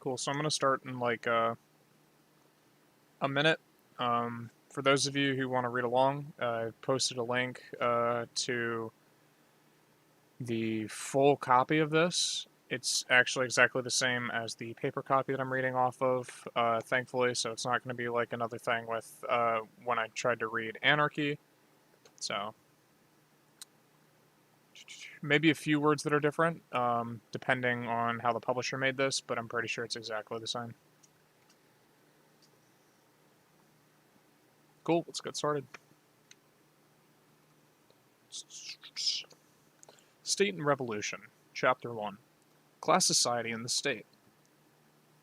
Cool. So I'm going to start in like a minute. For those of you who want to read along, I've posted a link to the full copy of this. It's actually exactly the same as the paper copy that I'm reading off of, thankfully, so it's not going to be like another thing with when I tried to read Anarchy. So maybe a few words that are different, depending on how the publisher made this, but I'm pretty sure it's exactly the same. Cool, let's get started. State and Revolution, Chapter 1. Class Society and the State.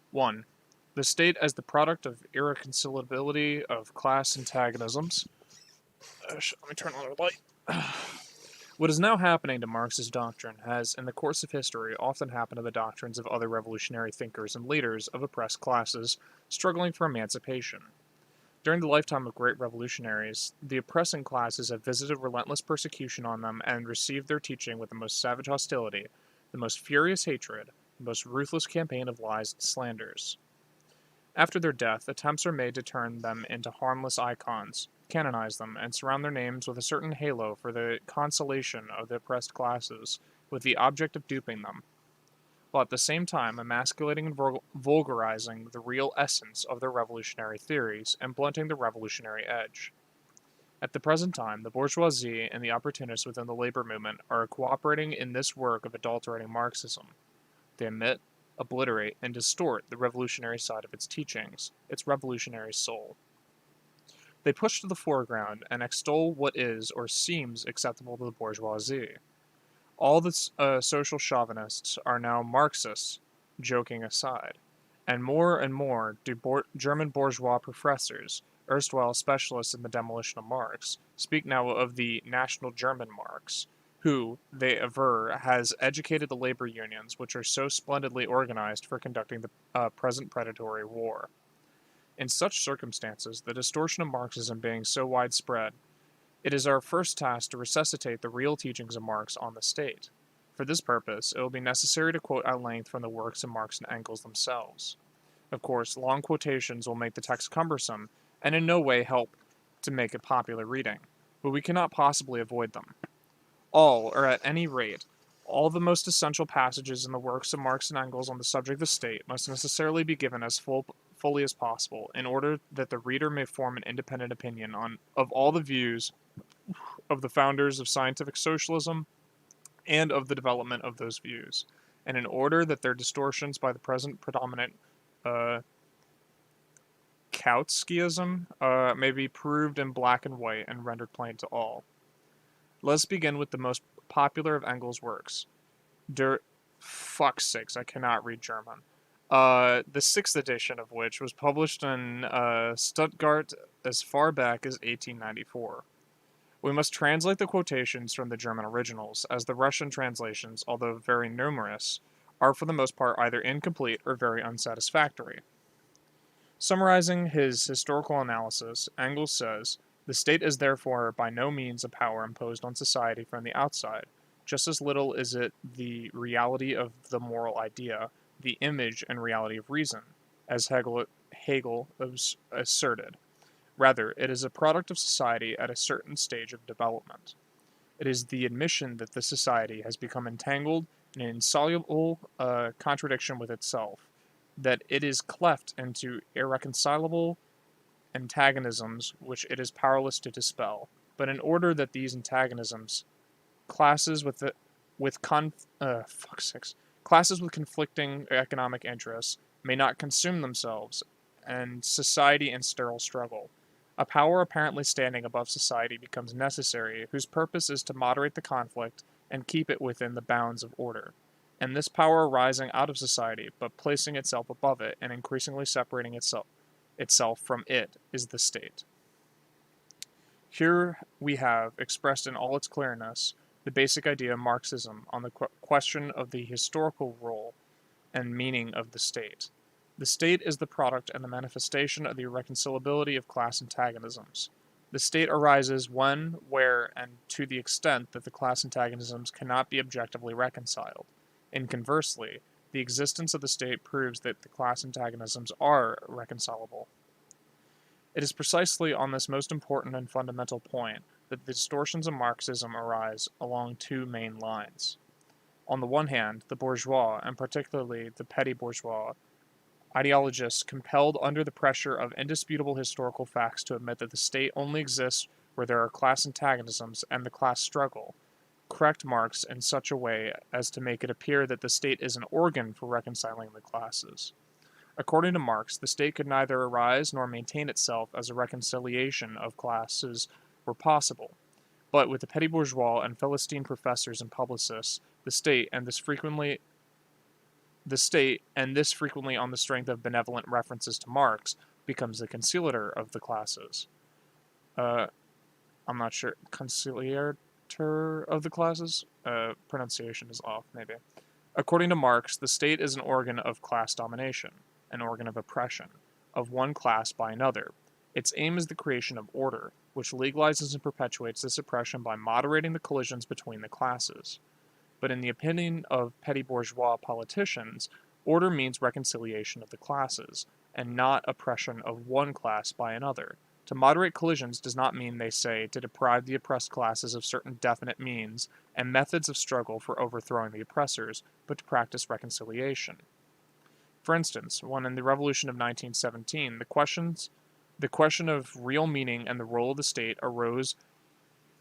1. The State as the product of irreconcilability of class antagonisms. Let me turn on the light. What is now happening to Marx's doctrine has, in the course of history, often happened to the doctrines of other revolutionary thinkers and leaders of oppressed classes struggling for emancipation. During the lifetime of great revolutionaries, the oppressing classes have visited relentless persecution on them and received their teaching with the most savage hostility, the most furious hatred, the most ruthless campaign of lies and slanders. After their death, attempts are made to turn them into harmless icons, canonize them, and surround their names with a certain halo for the consolation of the oppressed classes, with the object of duping them, while at the same time emasculating and vulgarizing the real essence of their revolutionary theories and blunting the revolutionary edge. At the present time, the bourgeoisie and the opportunists within the labor movement are cooperating in this work of adulterating Marxism. They omit, obliterate, and distort the revolutionary side of its teachings, its revolutionary soul. They push to the foreground and extol what is or seems acceptable to the bourgeoisie. All the social chauvinists are now Marxists, joking aside, and more do German bourgeois professors, erstwhile specialists in the demolition of Marx, speak now of the National German Marx, who, they aver, has educated the labor unions which are so splendidly organized for conducting the present predatory war. In such circumstances, the distortion of Marxism being so widespread, it is our first task to resuscitate the real teachings of Marx on the state. For this purpose, it will be necessary to quote at length from the works of Marx and Engels themselves. Of course, long quotations will make the text cumbersome and in no way help to make it popular reading, but we cannot possibly avoid them. All, or at any rate, all the most essential passages in the works of Marx and Engels on the subject of the state must necessarily be given as fully as possible, in order that the reader may form an independent opinion of all the views of the founders of scientific socialism and of the development of those views, and in order that their distortions by the present predominant Kautskyism may be proved in black and white and rendered plain to all. Let's begin with the most popular of Engels' works. Fuck's sakes, I cannot read German. The sixth edition of which was published in Stuttgart as far back as 1894. We must translate the quotations from the German originals, as the Russian translations, although very numerous, are for the most part either incomplete or very unsatisfactory. Summarizing his historical analysis, Engels says, "The state is therefore by no means a power imposed on society from the outside. Just as little is it the reality of the moral idea, the image and reality of reason, as Hegel asserted. Rather, it is a product of society at a certain stage of development. It is the admission that the society has become entangled in an insoluble contradiction with itself, that it is cleft into irreconcilable antagonisms which it is powerless to dispel. But in order that these antagonisms, classes with conflicting economic interests, may not consume themselves, and society in sterile struggle, a power apparently standing above society becomes necessary, whose purpose is to moderate the conflict and keep it within the bounds of order. And this power arising out of society, but placing itself above it and increasingly separating itself from it, is the state." Here we have, expressed in all its clearness, the basic idea of Marxism on the question of the historical role and meaning of the state. The state is the product and the manifestation of the irreconcilability of class antagonisms. The state arises when, where, and to the extent that the class antagonisms cannot be objectively reconciled. And conversely, The existence of the state proves that the class antagonisms are reconcilable. It is precisely on this most important and fundamental point that the distortions of Marxism arise along two main lines. On the one hand, the bourgeois, and particularly the petty bourgeois, ideologists compelled under the pressure of indisputable historical facts to admit that the state only exists where there are class antagonisms and the class struggle, correct Marx in such a way as to make it appear that the state is an organ for reconciling the classes. According to Marx, the state could neither arise nor maintain itself as a reconciliation of classes were possible. But with the petty bourgeois and Philistine professors and publicists, the state, and this frequently on the strength of benevolent references to Marx, becomes the conciliator of the classes. I'm not sure, conciliator of the classes? Pronunciation is off, maybe. According to Marx, the state is an organ of class domination, an organ of oppression, of one class by another. Its aim is the creation of order, which legalizes and perpetuates this oppression by moderating the collisions between the classes. But in the opinion of petty bourgeois politicians, order means reconciliation of the classes, and not oppression of one class by another. To moderate collisions does not mean, they say, to deprive the oppressed classes of certain definite means and methods of struggle for overthrowing the oppressors, but to practice reconciliation. For instance, when in the Revolution of 1917, the question of real meaning and the role of the state arose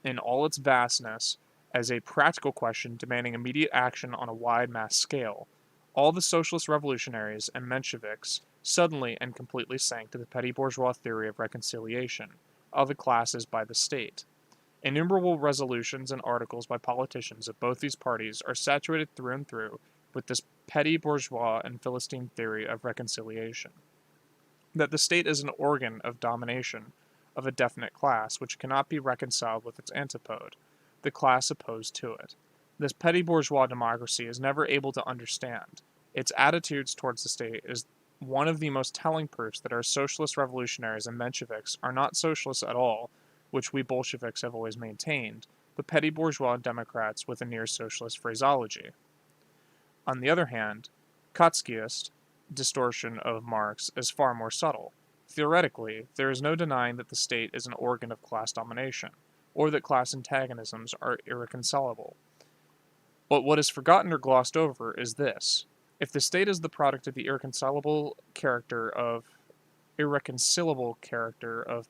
in all its vastness as a practical question demanding immediate action on a wide mass scale, all the socialist revolutionaries and Mensheviks suddenly and completely sank to the petty bourgeois theory of reconciliation of the classes by the state. Innumerable resolutions and articles by politicians of both these parties are saturated through and through with this petty bourgeois and Philistine theory of reconciliation. That the state is an organ of domination of a definite class which cannot be reconciled with its antipode, the class opposed to it. This petty bourgeois democracy is never able to understand. Its attitudes towards the state is one of the most telling proofs that our socialist revolutionaries and Mensheviks are not socialists at all, which we Bolsheviks have always maintained, but petty bourgeois Democrats with a near socialist phraseology. On the other hand, Trotskyist distortion of Marx is far more subtle. Theoretically, there is no denying that the state is an organ of class domination, or that class antagonisms are irreconcilable. But what is forgotten or glossed over is this. If the state is the product of the irreconcilable character of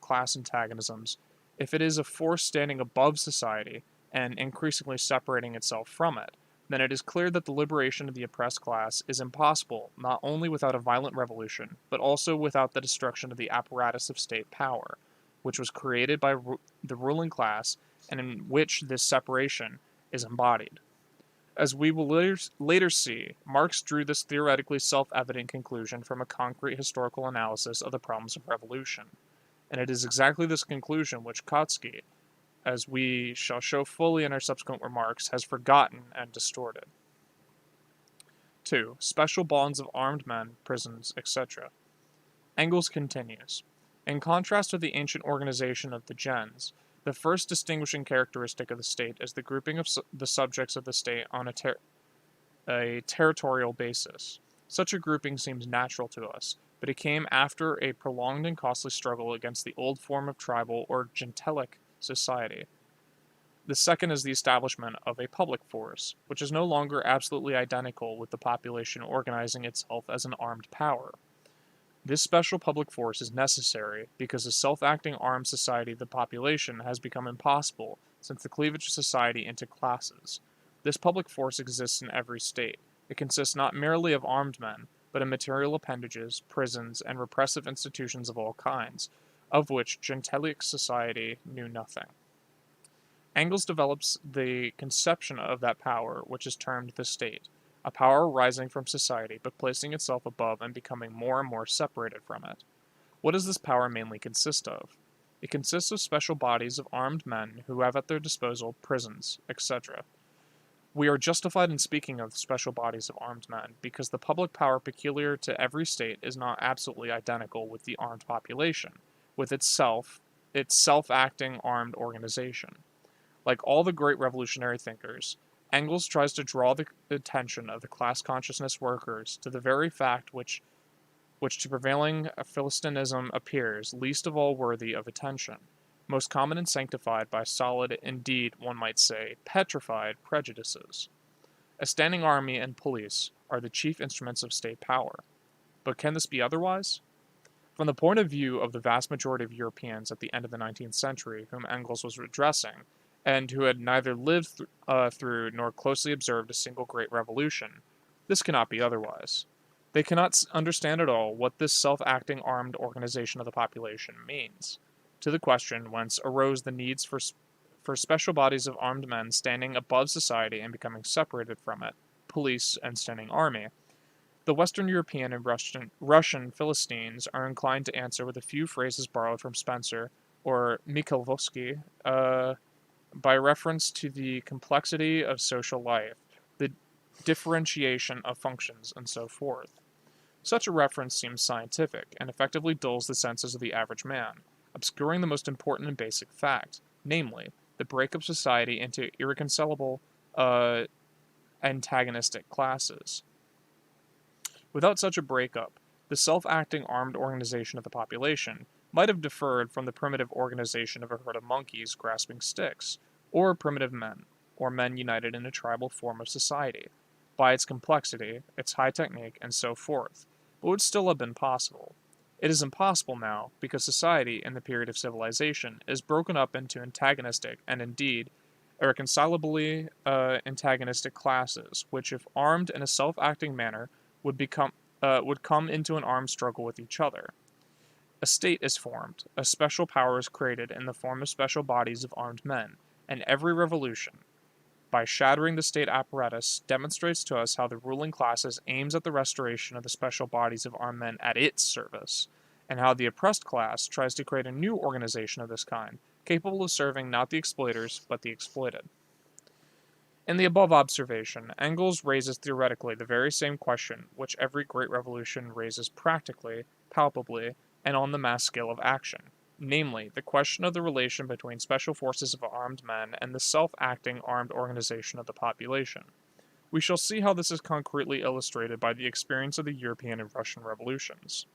class antagonisms, if it is a force standing above society and increasingly separating itself from it, then it is clear that the liberation of the oppressed class is impossible not only without a violent revolution, but also without the destruction of the apparatus of state power, which was created by the ruling class and in which this separation is embodied. As we will later see, Marx drew this theoretically self-evident conclusion from a concrete historical analysis of the problems of revolution, and it is exactly this conclusion which Trotsky, as we shall show fully in our subsequent remarks, has forgotten and distorted. 2. Special bonds of armed men, prisons, etc. Engels continues. In contrast with the ancient organization of the gens, the first distinguishing characteristic of the state is the grouping of the subjects of the state on a territorial basis. Such a grouping seems natural to us, but it came after a prolonged and costly struggle against the old form of tribal or gentilic society. The second is the establishment of a public force, which is no longer absolutely identical with the population organizing itself as an armed power. This special public force is necessary because a self-acting armed society of the population has become impossible since the cleavage of society into classes. This public force exists in every state. It consists not merely of armed men, but of material appendages, prisons, and repressive institutions of all kinds, of which gentilic society knew nothing. Engels develops the conception of that power which is termed the state, a power rising from society but placing itself above and becoming more and more separated from it. What does this power mainly consist of? It consists of special bodies of armed men who have at their disposal prisons, etc. We are justified in speaking of special bodies of armed men because the public power peculiar to every state is not absolutely identical with the armed population, with its self-acting armed organization. Like all the great revolutionary thinkers, Engels tries to draw the attention of the class consciousness workers to the very fact which to prevailing Philistinism appears least of all worthy of attention, most common and sanctified by solid, indeed, one might say, petrified prejudices. A standing army and police are the chief instruments of state power. But can this be otherwise? From the point of view of the vast majority of Europeans at the end of the 19th century whom Engels was addressing, and who had neither lived through nor closely observed a single great revolution, this cannot be otherwise. They cannot understand at all what this self-acting armed organization of the population means. To the question whence arose the needs for special bodies of armed men standing above society and becoming separated from it, police and standing army, the Western European and Russian Philistines are inclined to answer with a few phrases borrowed from Spencer or Michalowski by reference to the complexity of social life, the differentiation of functions, and so forth. Such a reference seems scientific and effectively dulls the senses of the average man, obscuring the most important and basic fact, namely, the break of society into irreconcilable antagonistic classes. Without such a breakup, the self-acting armed organization of the population might have differed from the primitive organization of a herd of monkeys grasping sticks, or primitive men, or men united in a tribal form of society, by its complexity, its high technique, and so forth, but would still have been possible. It is impossible now, because society, in the period of civilization, is broken up into antagonistic, and indeed, irreconcilably antagonistic classes, which, if armed in a self-acting manner, would come into an armed struggle with each other. A state is formed, a special power is created in the form of special bodies of armed men, and every revolution, by shattering the state apparatus, demonstrates to us how the ruling classes aims at the restoration of the special bodies of armed men at its service, and how the oppressed class tries to create a new organization of this kind, capable of serving not the exploiters, but the exploited. In the above observation, Engels raises theoretically the very same question which every great revolution raises practically, palpably, and on the mass scale of action, namely, the question of the relation between special forces of armed men and the self-acting armed organization of the population. We shall see how this is concretely illustrated by the experience of the European and Russian revolutions.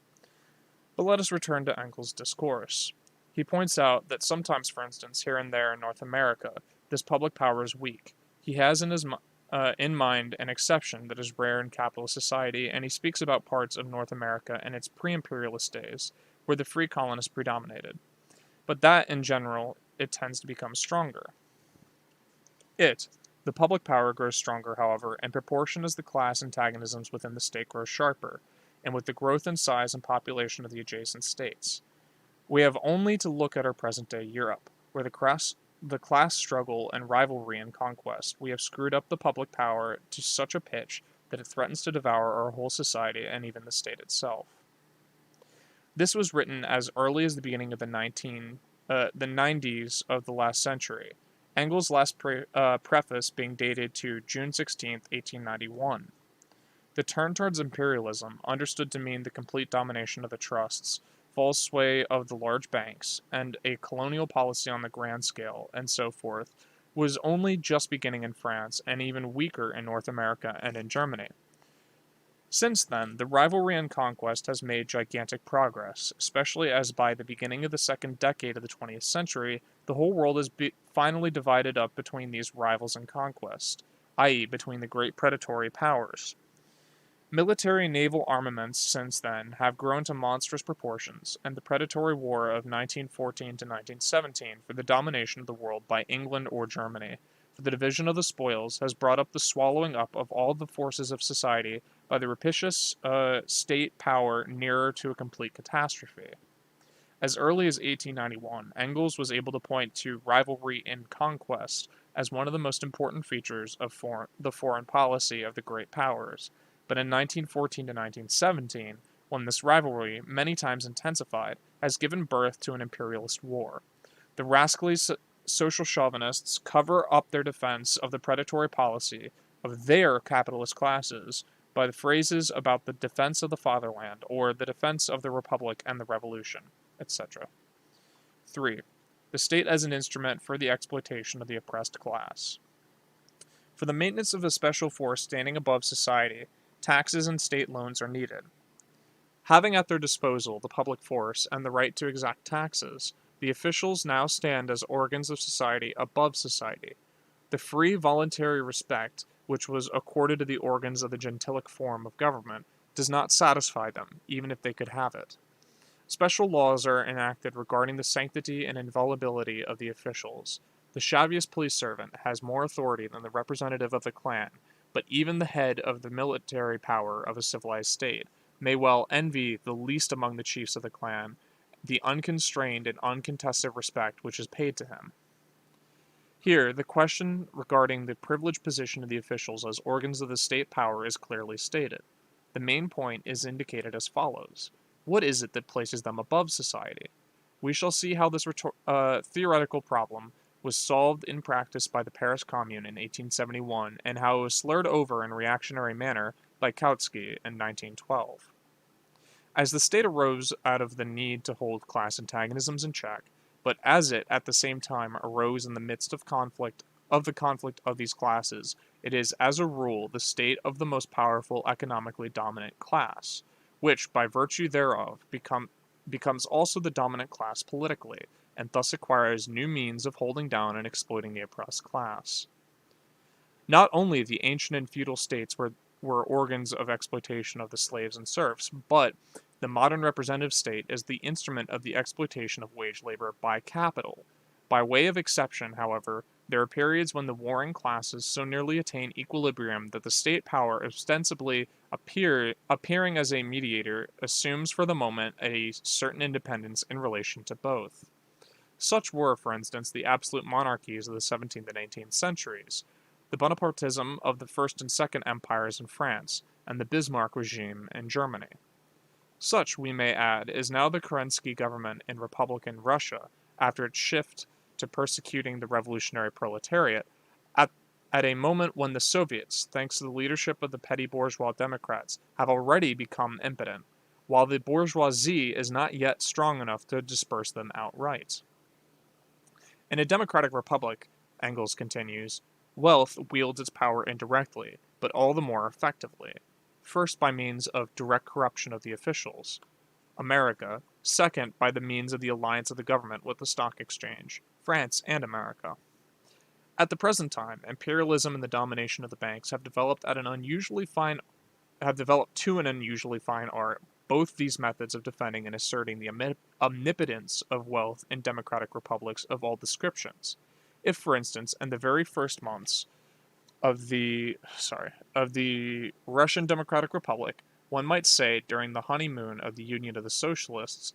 But let us return to Engels' discourse. He points out that sometimes, for instance, here and there in North America, this public power is weak. He has in mind an exception that is rare in capitalist society, and he speaks about parts of North America in its pre-imperialist days, where the free colonists predominated. But that, in general, it tends to become stronger. The public power, grows stronger, however, in proportion as the class antagonisms within the state grow sharper, and with the growth in size and population of the adjacent states. We have only to look at our present-day Europe, where the class struggle and rivalry in conquest, we have screwed up the public power to such a pitch that it threatens to devour our whole society and even the state itself. This was written as early as the beginning of the 90s of the last century, Engels' last preface being dated to June 16, 1891. The turn towards imperialism, understood to mean the complete domination of the trusts, false sway of the large banks, and a colonial policy on the grand scale, and so forth, was only just beginning in France and even weaker in North America and in Germany. Since then, the rivalry and conquest has made gigantic progress, especially as by the beginning of the second decade of the 20th century, the whole world is finally divided up between these rivals in conquest, i.e., between the great predatory powers. Military and naval armaments since then have grown to monstrous proportions, and the predatory war of 1914 to 1917 for the domination of the world by England or Germany, for the division of the spoils, has brought up the swallowing up of all the forces of society by the rapacious state power nearer to a complete catastrophe. As early as 1891, Engels was able to point to rivalry in conquest as one of the most important features of the foreign policy of the great powers. But in 1914 to 1917, when this rivalry, many times intensified, has given birth to an imperialist war. The rascally social chauvinists cover up their defense of the predatory policy of their capitalist classes by the phrases about the defense of the fatherland, or the defense of the republic and the revolution, etc. 3. The state as an instrument for the exploitation of the oppressed class. For the maintenance of a special force standing above society, taxes and state loans are needed. Having at their disposal the public force and the right to exact taxes, the officials now stand as organs of society above society. The free voluntary respect which was accorded to the organs of the gentilic form of government does not satisfy them, even if they could have it. Special laws are enacted regarding the sanctity and inviolability of the officials. The shabbiest police servant has more authority than the representative of the clan, but even the head of the military power of a civilized state may well envy the least among the chiefs of the clan the unconstrained and uncontested respect which is paid to him. Here, the question regarding the privileged position of the officials as organs of the state power is clearly stated. The main point is indicated as follows. What is it that places them above society? We shall see how this theoretical problem was solved in practice by the Paris Commune in 1871 and how it was slurred over in reactionary manner by Kautsky in 1912. As the state arose out of the need to hold class antagonisms in check, but as it at the same time arose in the midst of the conflict of these classes, it is as a rule the state of the most powerful economically dominant class, which by virtue thereof becomes also the dominant class politically, and thus acquires new means of holding down and exploiting the oppressed class. Not only the ancient and feudal states were organs of exploitation of the slaves and serfs, but the modern representative state is the instrument of the exploitation of wage labor by capital. By way of exception, however, there are periods when the warring classes so nearly attain equilibrium that the state power, ostensibly appearing as a mediator, assumes for the moment a certain independence in relation to both. Such were, for instance, the absolute monarchies of the 17th and 18th centuries, the Bonapartism of the First and Second Empires in France, and the Bismarck regime in Germany. Such, we may add, is now the Kerensky government in Republican Russia, after its shift to persecuting the revolutionary proletariat, at a moment when the Soviets, thanks to the leadership of the petty bourgeois Democrats, have already become impotent, while the bourgeoisie is not yet strong enough to disperse them outright. In a democratic republic, Engels continues, wealth wields its power indirectly, but all the more effectively. First, by means of direct corruption of the officials, America; second, by the means of the alliance of the government with the stock exchange, France and America. At the present time, imperialism and the domination of the banks have developed to an unusually fine art both these methods of defending and asserting the omnipotence of wealth in democratic republics of all descriptions. If, for instance, in the very first months of the Russian Democratic Republic, one might say during the honeymoon of the union of the socialist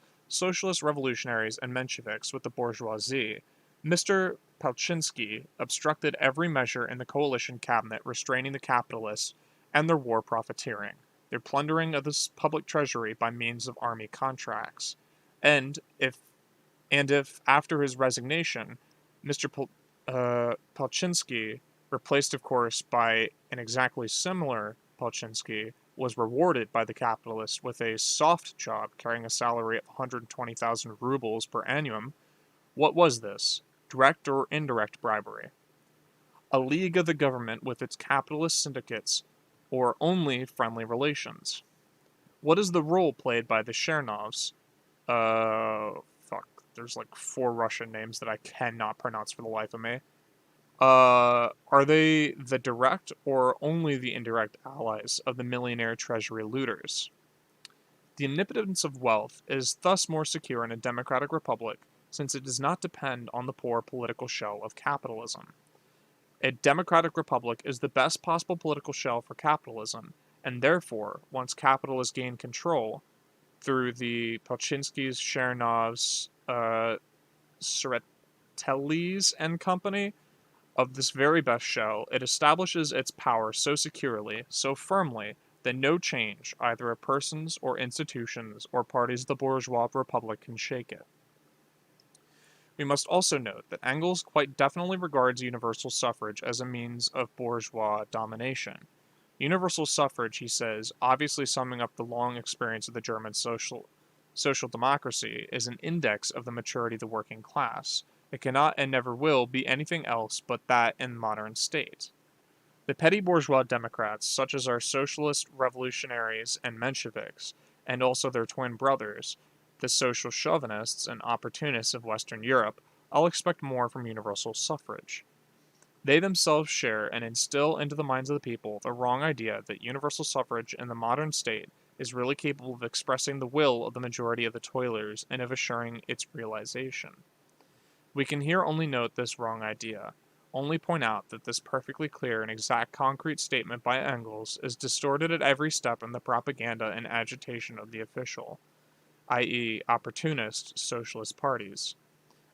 revolutionaries and Mensheviks with the bourgeoisie, Mr. Palchinsky obstructed every measure in the coalition cabinet restraining the capitalists and their war profiteering, their plundering of the public treasury by means of army contracts, and if after his resignation, Mr. Palchinsky, replaced of course by an exactly similar Palchinsky, was rewarded by the capitalists with a soft job carrying a salary of 120,000 rubles per annum. What was this? Direct or indirect bribery? A league of the government with its capitalist syndicates, or only friendly relations? What is the role played by the Chernovs? There's like 4 Russian names that I cannot pronounce for the life of me. Are they the direct or only the indirect allies of the millionaire treasury looters? The omnipotence of wealth is thus more secure in a democratic republic, since it does not depend on the poor political shell of capitalism. A democratic republic is the best possible political shell for capitalism, and therefore, once capital has gained control, through the Palchinskys, Chernovs, Tseretellis and company, of this very best shell, it establishes its power so securely, so firmly, that no change, either of persons or institutions or parties of the bourgeois republic can shake it. We must also note that Engels quite definitely regards universal suffrage as a means of bourgeois domination. Universal suffrage, he says, obviously summing up the long experience of the German social democracy, is an index of the maturity of the working class. It cannot and never will be anything else but that in the modern state. The petty bourgeois Democrats, such as our socialist revolutionaries and Mensheviks, and also their twin brothers, the social chauvinists and opportunists of Western Europe, all expect more from universal suffrage. They themselves share and instill into the minds of the people the wrong idea that universal suffrage in the modern state is really capable of expressing the will of the majority of the toilers and of assuring its realization. We can here only note this wrong idea, only point out that this perfectly clear and exact concrete statement by Engels is distorted at every step in the propaganda and agitation of the official, i.e., opportunist socialist parties.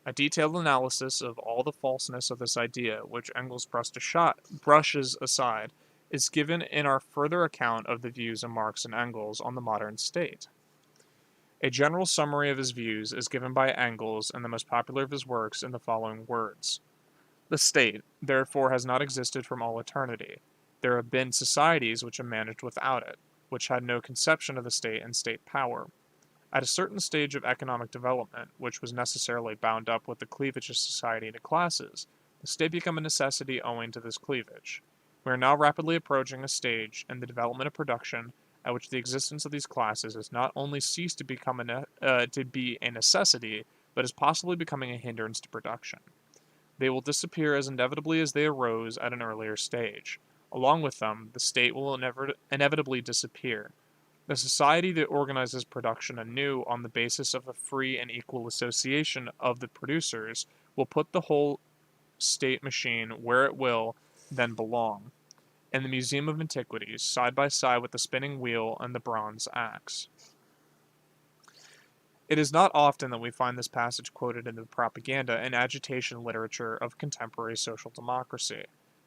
A detailed analysis of all the falseness of this idea, which Engels brushes aside, is given in our further account of the views of Marx and Engels on the modern state. A general summary of his views is given by Engels in the most popular of his works in the following words. The state, therefore, has not existed from all eternity. There have been societies which have managed without it, which had no conception of the state and state power. At a certain stage of economic development, which was necessarily bound up with the cleavage of society into classes, the state became a necessity owing to this cleavage. We are now rapidly approaching a stage in the development of production at which the existence of these classes has not only ceased to to be a necessity, but is possibly becoming a hindrance to production. They will disappear as inevitably as they arose at an earlier stage. Along with them, the state will inevitably disappear. The society that organizes production anew on the basis of a free and equal association of the producers will put the whole state machine where it will then belong, in the Museum of Antiquities, side by side with the spinning wheel and the bronze axe. It is not often that we find this passage quoted in the propaganda and agitation literature of contemporary social democracy.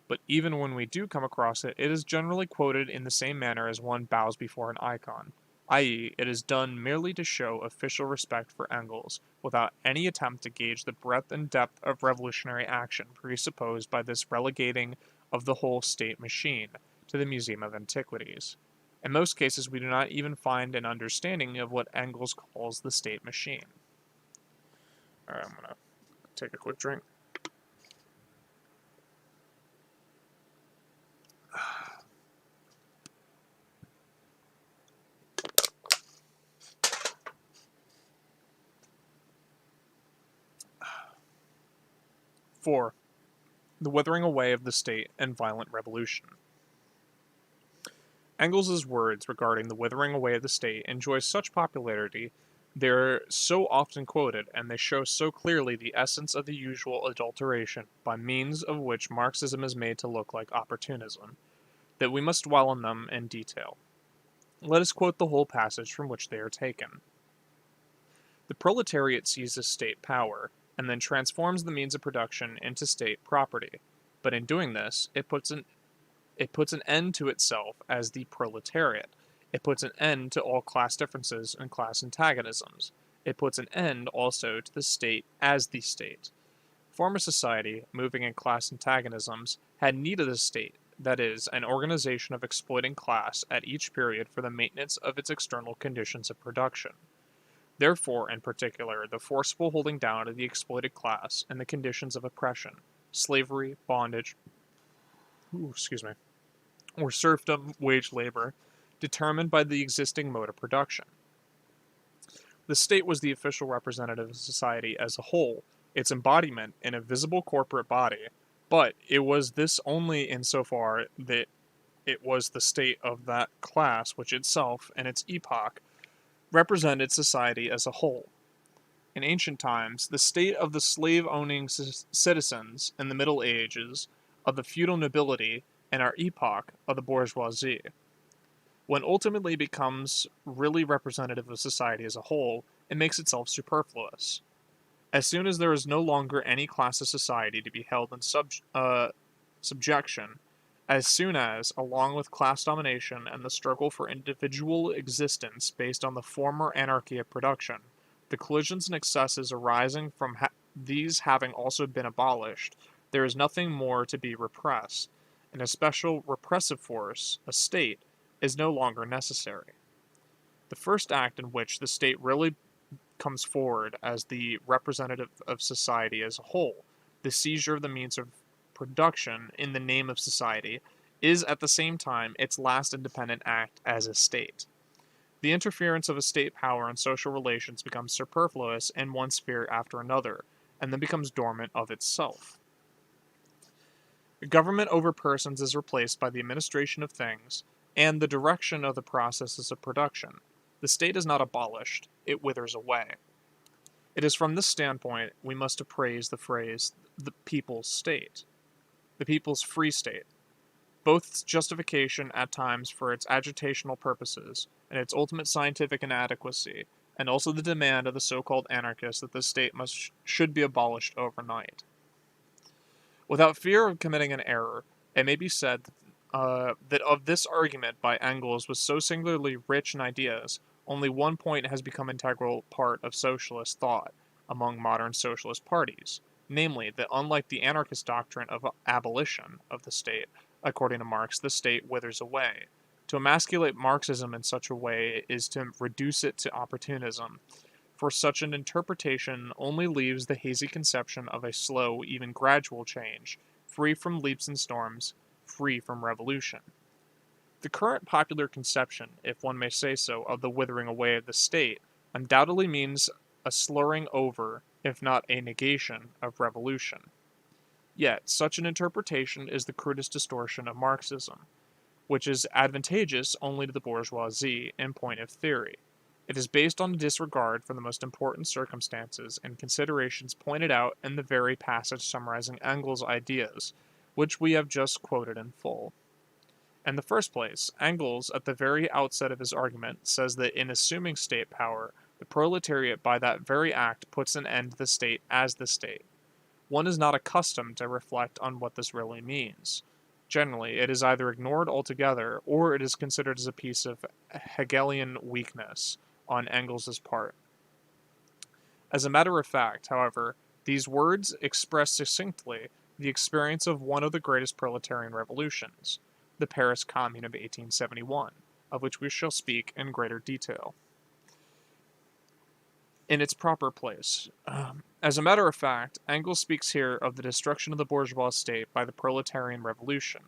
But even when we do come across it, it is generally quoted in the same manner as one bows before an icon, i.e., it is done merely to show official respect for Engels, without any attempt to gauge the breadth and depth of revolutionary action presupposed by this relegating of the whole state machine to the Museum of Antiquities. In most cases, we do not even find an understanding of what Engels calls the state machine. Alright, I'm gonna take a quick drink. Four, the withering away of the state and violent revolution. Engels's words regarding the withering away of the state enjoy such popularity, they're so often quoted, and they show so clearly the essence of the usual adulteration by means of which Marxism is made to look like opportunism, that we must dwell on them in detail. Let us quote the whole passage from which they are taken. The proletariat seizes state power, and then transforms the means of production into state property. But in doing this, it puts an end to itself as the proletariat. It puts an end to all class differences and class antagonisms. It puts an end also to the state as the state. Former society, moving in class antagonisms, had need of the state, that is, an organization of exploiting class at each period for the maintenance of its external conditions of production. Therefore, in particular, the forcible holding down of the exploited class and the conditions of oppression, slavery, bondage, or serfdom, wage labor, determined by the existing mode of production. The state was the official representative of society as a whole, its embodiment in a visible corporate body, but it was this only insofar that it was the state of that class which itself, in its epoch, represented society as a whole. In ancient times, the state of the slave-owning citizens in the Middle Ages, of the feudal nobility, and our epoch of the bourgeoisie. When ultimately becomes really representative of society as a whole, it makes itself superfluous. As soon as there is no longer any class of society to be held in subjection, as soon as, along with class domination and the struggle for individual existence based on the former anarchy of production, the collisions and excesses arising from these having also been abolished, there is nothing more to be repressed, and a special repressive force, a state, is no longer necessary. The first act in which the state really comes forward as the representative of society as a whole, the seizure of the means of production in the name of society, is at the same time its last independent act as a state. The interference of a state power in social relations becomes superfluous in one sphere after another, and then becomes dormant of itself. Government over persons is replaced by the administration of things and the direction of the processes of production. The state is not abolished, it withers away. It is from this standpoint we must appraise the phrase, the people's state, the people's free state, both its justification at times for its agitational purposes and its ultimate scientific inadequacy, and also the demand of the so-called anarchists that the state should be abolished overnight. Without fear of committing an error, it may be said that of this argument by Engels was so singularly rich in ideas, only one point has become an integral part of socialist thought among modern socialist parties, namely that unlike the anarchist doctrine of abolition of the state, according to Marx, the state withers away. To emasculate Marxism in such a way is to reduce it to opportunism, for such an interpretation only leaves the hazy conception of a slow, even gradual change, free from leaps and storms, free from revolution. The current popular conception, if one may say so, of the withering away of the state undoubtedly means a slurring over, if not a negation, of revolution. Yet, such an interpretation is the crudest distortion of Marxism, which is advantageous only to the bourgeoisie in point of theory. It is based on a disregard for the most important circumstances and considerations pointed out in the very passage summarizing Engels' ideas, which we have just quoted in full. In the first place, Engels, at the very outset of his argument, says that in assuming state power, the proletariat by that very act puts an end to the state as the state. One is not accustomed to reflect on what this really means. Generally, it is either ignored altogether, or it is considered as a piece of Hegelian weakness on Engels' part. As a matter of fact, however, these words express succinctly the experience of one of the greatest proletarian revolutions, the Paris Commune of 1871, of which we shall speak in greater detail. In its proper place. As a matter of fact, Engels speaks here of the destruction of the bourgeois state by the proletarian revolution,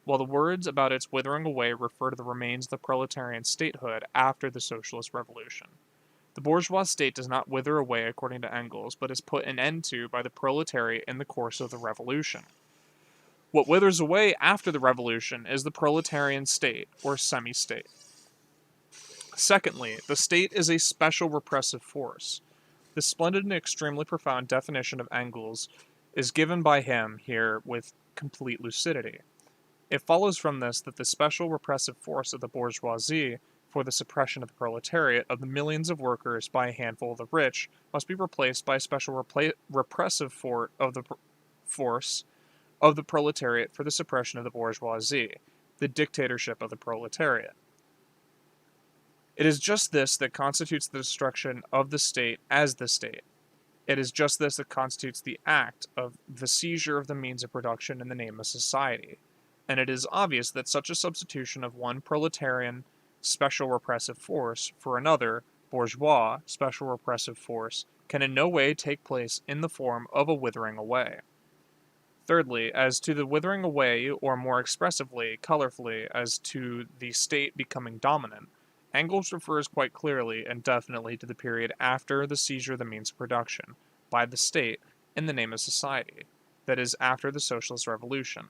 while the words about its withering away refer to the remains of the proletarian statehood after the socialist revolution. The bourgeois state does not wither away according to Engels, but is put an end to by the proletariat in the course of the revolution. What withers away after the revolution is the proletarian state, or semi-state. Secondly, the state is a special repressive force. This splendid and extremely profound definition of Engels is given by him here with complete lucidity. It follows from this that the special repressive force of the bourgeoisie for the suppression of the proletariat of the millions of workers by a handful of the rich must be replaced by a special repressive force of the proletariat for the suppression of the bourgeoisie, the dictatorship of the proletariat. It is just this that constitutes the destruction of the state as the state. It is just this that constitutes the act of the seizure of the means of production in the name of society. And it is obvious that such a substitution of one proletarian special repressive force for another bourgeois special repressive force can in no way take place in the form of a withering away. Thirdly, as to the withering away, or more expressively, colorfully, as to the state becoming dominant, Engels refers quite clearly and definitely to the period after the seizure of the means of production by the state in the name of society, that is, after the socialist revolution.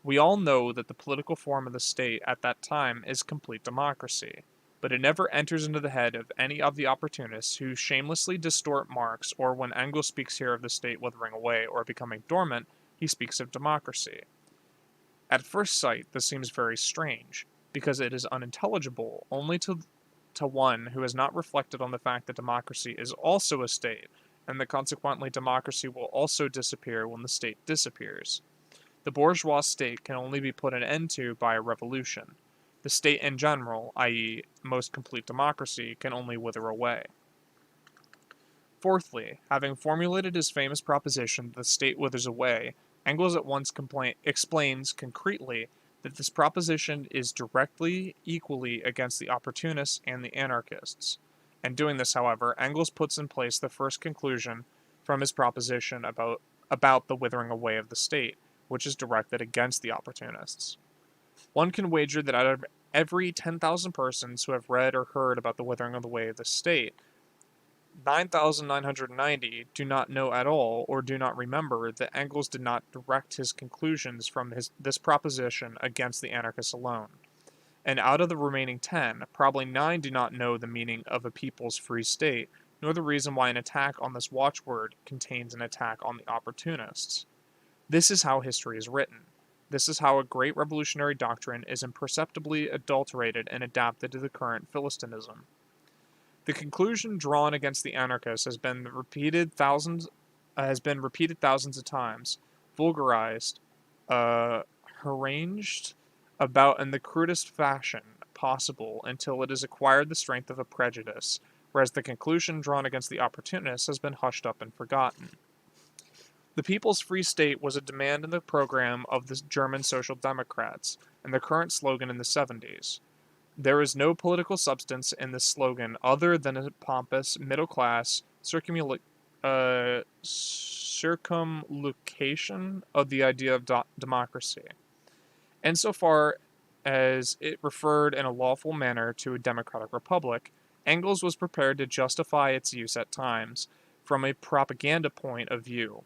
We all know that the political form of the state at that time is complete democracy, but it never enters into the head of any of the opportunists who shamelessly distort Marx, or when Engels speaks here of the state withering away or becoming dormant, he speaks of democracy. At first sight, this seems very strange, because it is unintelligible only to one who has not reflected on the fact that democracy is also a state, and that consequently democracy will also disappear when the state disappears. The bourgeois state can only be put an end to by a revolution. The state in general, i.e., most complete democracy, can only wither away. Fourthly, having formulated his famous proposition that the state withers away, Engels at once explains concretely that this proposition is directly equally against the opportunists and the anarchists. In doing this, however, Engels puts in place the first conclusion from his proposition about the withering away of the state, which is directed against the opportunists. One can wager that out of every 10,000 persons who have read or heard about the withering of the way of the state, 9,990 do not know at all or do not remember that Engels did not direct his conclusions from this proposition against the anarchists alone. And out of the remaining 10, probably 9 do not know the meaning of a people's free state, nor the reason why an attack on this watchword contains an attack on the opportunists. This is how history is written. This is how a great revolutionary doctrine is imperceptibly adulterated and adapted to the current Philistinism. The conclusion drawn against the anarchists has been repeated thousands of times, vulgarized, harangued about in the crudest fashion possible until it has acquired the strength of a prejudice, whereas the conclusion drawn against the opportunists has been hushed up and forgotten. The People's Free State was a demand in the program of the German Social Democrats, and the current slogan in the 70s. There is no political substance in this slogan other than a pompous, middle-class circumlocution of the idea of democracy. Insofar as it referred in a lawful manner to a democratic republic, Engels was prepared to justify its use at times from a propaganda point of view.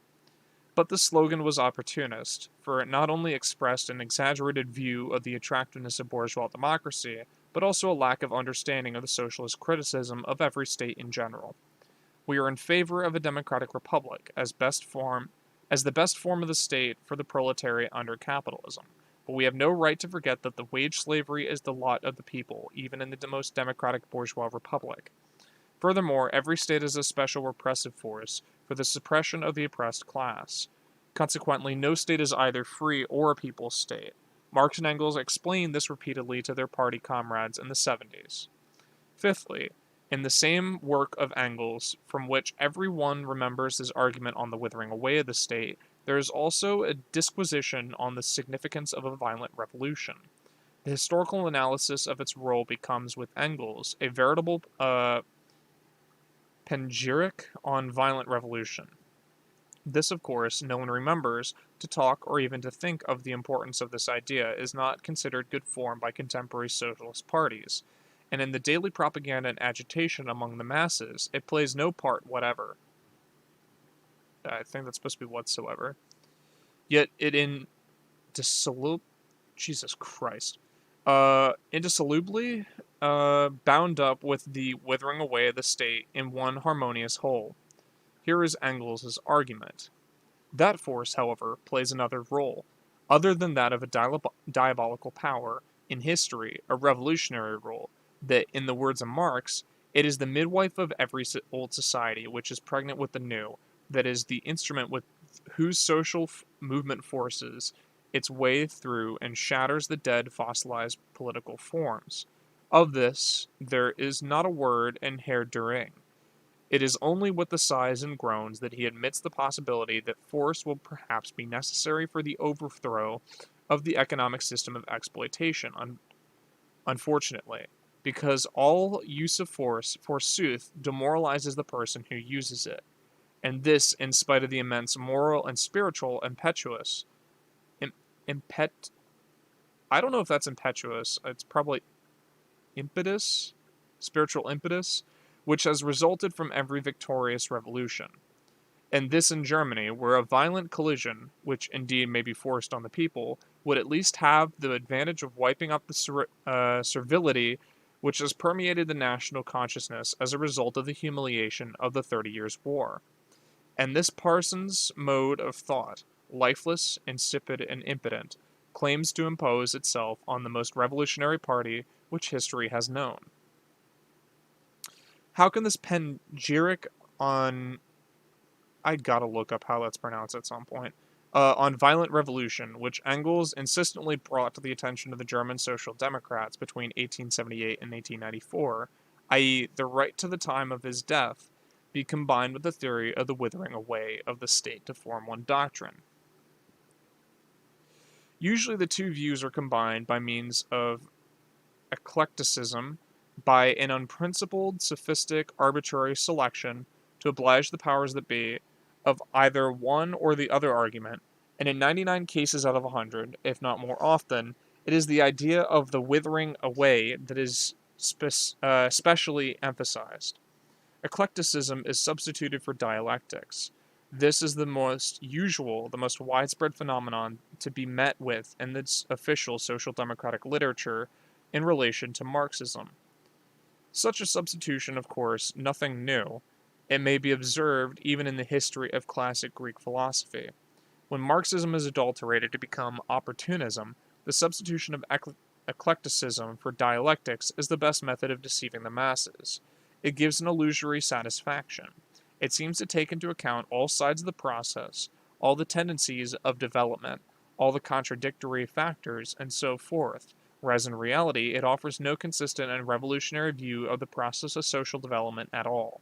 But the slogan was opportunist, for it not only expressed an exaggerated view of the attractiveness of bourgeois democracy, but also a lack of understanding of the socialist criticism of every state in general. We are in favor of a democratic republic as the best form of the state for the proletariat under capitalism, but we have no right to forget that the wage slavery is the lot of the people, even in the most democratic bourgeois republic. Furthermore, every state is a special repressive force for the suppression of the oppressed class. Consequently, no state is either free or a people's state. Marx and Engels explained this repeatedly to their party comrades in the 70s. Fifthly, in the same work of Engels, from which every one remembers his argument on the withering away of the state, there is also a disquisition on the significance of a violent revolution. The historical analysis of its role becomes, with Engels, a veritable panegyric on violent revolution. This, of course, no one remembers. To talk or even to think of the importance of this idea is not considered good form by contemporary socialist parties, and in the daily propaganda and agitation among the masses, it plays no part whatever. I think that's supposed to be whatsoever. Yet it indissolubly bound up with the withering away of the state in one harmonious whole. Here is Engels' argument. That force, however, plays another role, other than that of a diabolical power, in history, a revolutionary role, that, in the words of Marx, it is the midwife of every old society which is pregnant with the new, that is the instrument with whose social movement forces its way through and shatters the dead fossilized political forms. Of this, there is not a word in Herr Düring. It is only with the sighs and groans that he admits the possibility that force will perhaps be necessary for the overthrow of the economic system of exploitation, unfortunately, because all use of force, forsooth, demoralizes the person who uses it, and this in spite of the immense moral and spiritual I don't know if that's impetuous, it's probably spiritual impetus, which has resulted from every victorious revolution. And this in Germany, where a violent collision, which indeed may be forced on the people, would at least have the advantage of wiping out the servility which has permeated the national consciousness as a result of the humiliation of the 30 Years' War. And this parson's mode of thought, lifeless, insipid, and impotent, claims to impose itself on the most revolutionary party which history has known. How can this panegyric on... I gotta look up how that's pronounced at some point. On violent revolution, which Engels insistently brought to the attention of the German Social Democrats between 1878 and 1894, i.e. the right to the time of his death, be combined with the theory of the withering away of the state to form one doctrine. Usually the two views are combined by means of eclecticism, by an unprincipled, sophistic, arbitrary selection to oblige the powers that be of either one or the other argument, and in 99 cases out of 100, if not more often, It is the idea of the withering away that is specially emphasized. Eclecticism is substituted for dialectics. This is the most usual, the most widespread phenomenon to be met with in its official social democratic literature in relation to Marxism. Such a substitution, of course, nothing new. It may be observed even in the history of classic Greek philosophy. When Marxism is adulterated to become opportunism, the substitution of eclecticism for dialectics is the best method of deceiving the masses. It gives an illusory satisfaction. It seems to take into account all sides of the process, all the tendencies of development, all the contradictory factors, and so forth, whereas in reality it offers no consistent and revolutionary view of the process of social development at all.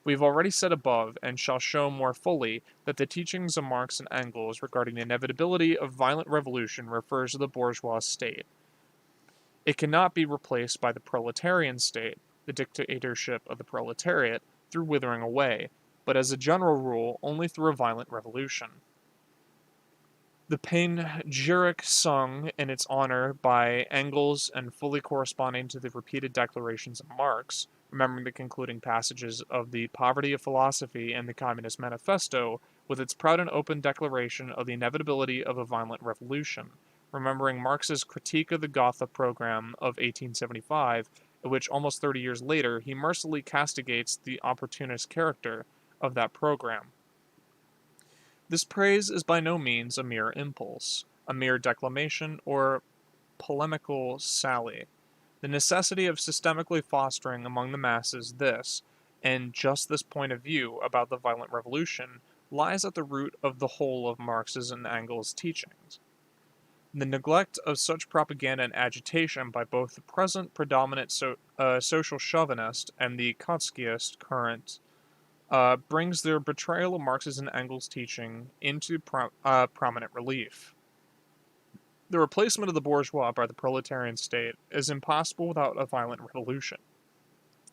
We have already said above, and shall show more fully, that the teachings of Marx and Engels regarding the inevitability of violent revolution refers to the bourgeois state. It cannot be replaced by the proletarian state, the dictatorship of the proletariat, through withering away, but as a general rule only through a violent revolution. The panegyric sung in its honor by Engels and fully corresponding to the repeated declarations of Marx, remembering the concluding passages of The Poverty of Philosophy and the Communist Manifesto, with its proud and open declaration of the inevitability of a violent revolution, remembering Marx's critique of the Gotha program of 1875, in which almost 30 years later he mercilessly castigates the opportunist character of that program. This praise is by no means a mere impulse, a mere declamation, or polemical sally. The necessity of systemically fostering among the masses this, and just this point of view about the violent revolution, lies at the root of the whole of Marx's and Engels' teachings. The neglect of such propaganda and agitation by both the present predominant social chauvinist and the Trotskyist current brings their betrayal of Marx's and Engels' teaching into prominent relief. The replacement of the bourgeois by the proletarian state is impossible without a violent revolution.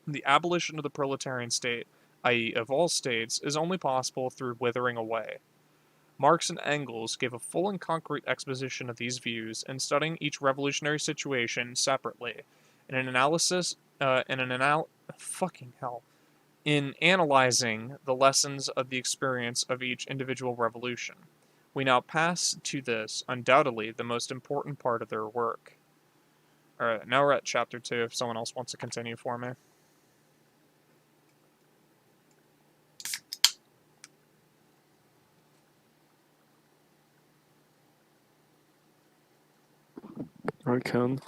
The abolition of the proletarian state, i.e., of all states, is only possible through withering away. Marx and Engels gave a full and concrete exposition of these views in studying each revolutionary situation separately, in analyzing the lessons of the experience of each individual revolution. We now pass to this, undoubtedly, the most important part of their work. Alright, now we're at chapter 2, if someone else wants to continue for me. I can.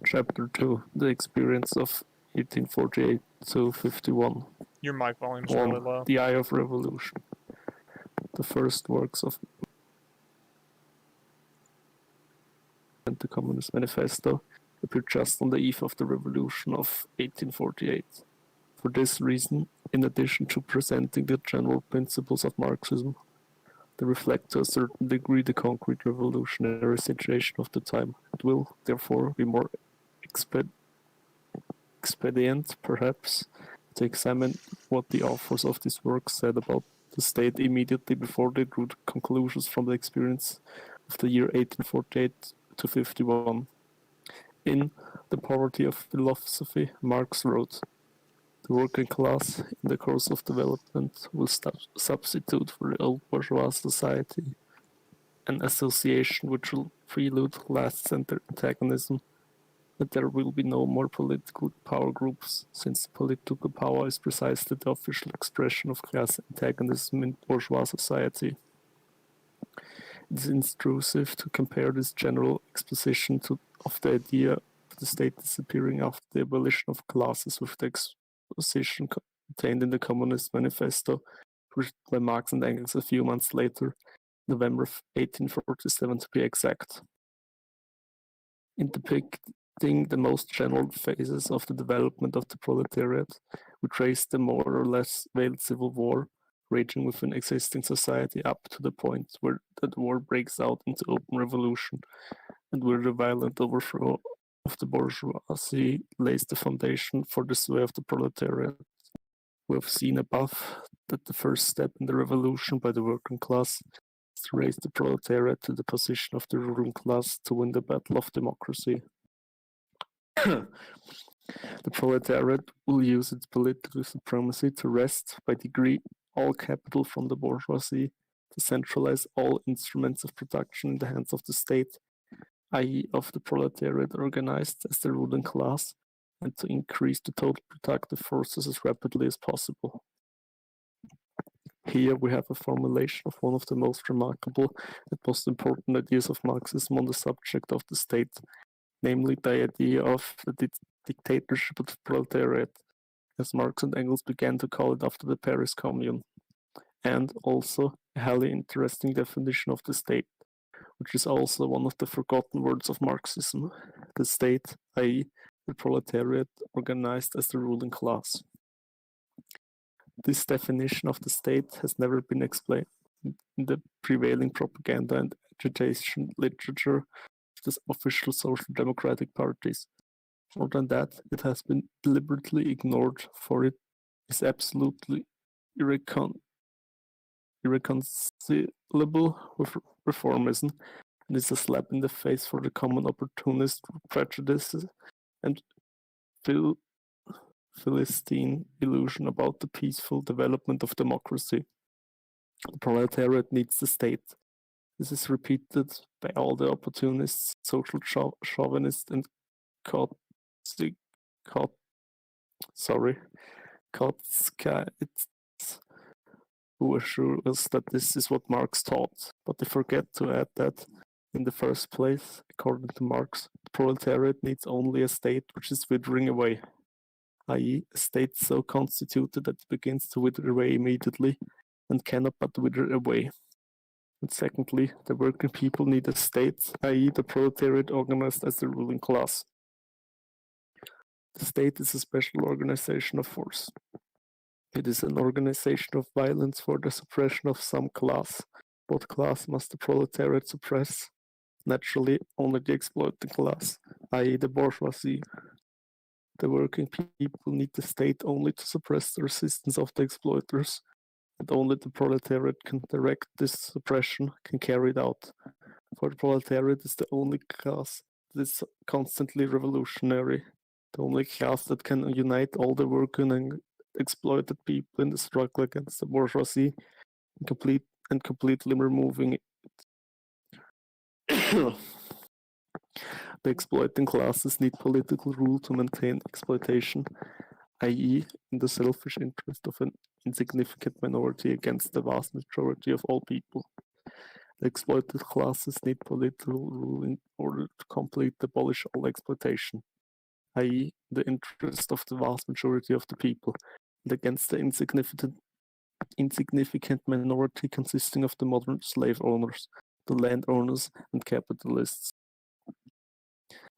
Chapter 2, The Experience of 1848 to 51. Your mic volume's really low. The Eye of Revolution. The first works of the Communist Manifesto appeared just on the eve of the Revolution of 1848. For this reason, in addition to presenting the general principles of Marxism, they reflect to a certain degree the concrete revolutionary situation of the time. It will, therefore, be more expedient, perhaps, to examine what the authors of this work said about the state immediately before they drew the conclusions from the experience of the year 1848 to 51. In The Poverty of Philosophy, Marx wrote, "The working class, in the course of development, will substitute for the old bourgeois society an association which will prelude last antagonism, that there will be no more political power groups, since political power is precisely the official expression of class antagonism in bourgeois society." It is intrusive to compare this general exposition of the idea of the state disappearing after the abolition of classes with the exposition contained in the Communist Manifesto, written by Marx and Engels a few months later, November 1847 to be exact. In depicting the most general phases of the development of the proletariat, we trace the more or less veiled civil war raging within existing society up to the point where the war breaks out into open revolution and where the violent overthrow of the bourgeoisie lays the foundation for the sway of the proletariat. We have seen above that the first step in the revolution by the working class is to raise the proletariat to the position of the ruling class to win the battle of democracy. The proletariat will use its political supremacy to wrest, by degree, all capital from the bourgeoisie, to centralize all instruments of production in the hands of the state, i.e. of the proletariat organized as the ruling class, and to increase the total productive forces as rapidly as possible. Here we have a formulation of one of the most remarkable and most important ideas of Marxism on the subject of the state, namely the idea of the dictatorship of the proletariat, as Marx and Engels began to call it after the Paris Commune, and also a highly interesting definition of the state, which is also one of the forgotten words of Marxism, the state, i.e. the proletariat organized as the ruling class. This definition of the state has never been explained in the prevailing propaganda and agitation literature of the official social democratic parties. More than that, it has been deliberately ignored, for it is absolutely irreconcilable with reformism, and is a slap in the face for the common opportunist prejudices and Philistine illusion about the peaceful development of democracy. The proletariat needs the state. This is repeated by all the opportunists, social chauvinists, and Kotskaites who assure us that this is what Marx taught. But they forget to add that, in the first place, according to Marx, the proletariat needs only a state which is withering away, i.e. a state so constituted that it begins to wither away immediately and cannot but wither away. And secondly, the working people need a state, i.e. the proletariat organized as the ruling class. The state is a special organization of force. It is an organization of violence for the suppression of some class. What class must the proletariat suppress? Naturally, only the exploiting class, i.e. the bourgeoisie. The working people need the state only to suppress the resistance of the exploiters, and only the proletariat can direct this suppression, can carry it out. For the proletariat is the only class that is constantly revolutionary, the only class that can unite all the working and exploited people in the struggle against the bourgeoisie and completely removing it. The exploiting classes need political rule to maintain exploitation, i.e. in the selfish interest of an insignificant minority against the vast majority of all people. The exploited classes need political rule in order to completely abolish all exploitation, i.e. the interest of the vast majority of the people, and against the insignificant minority consisting of the modern slave owners, the landowners, and capitalists.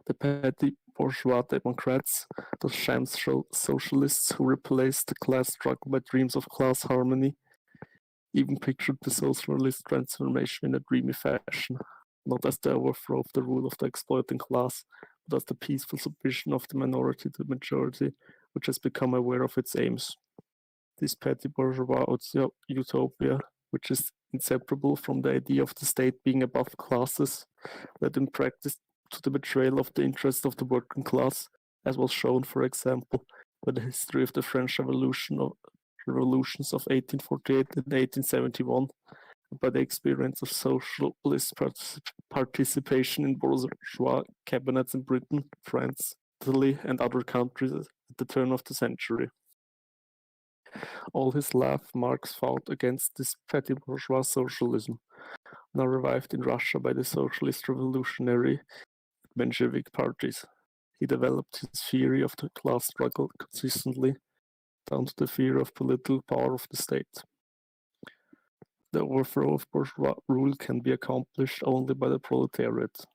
The petty bourgeois Democrats, the sham socialists who replaced the class struggle by dreams of class harmony, even pictured the socialist transformation in a dreamy fashion, not as the overthrow of the rule of the exploiting class, but as the peaceful submission of the minority to the majority, which has become aware of its aims. This petty bourgeois utopia, which is inseparable from the idea of the state being above classes, led in practice to the betrayal of the interests of the working class, as was shown, for example, by the history of the French revolutions of 1848 and 1871, and by the experience of socialist participation in bourgeois cabinets in Britain, France, Italy, and other countries at the turn of the century. All his life, Marx fought against this petty bourgeois socialism, now revived in Russia by the socialist revolutionary Bolshevik parties. He developed his theory of the class struggle consistently down to the fear of political power of the state. The overthrow of bourgeois rule can be accomplished only by the proletariat,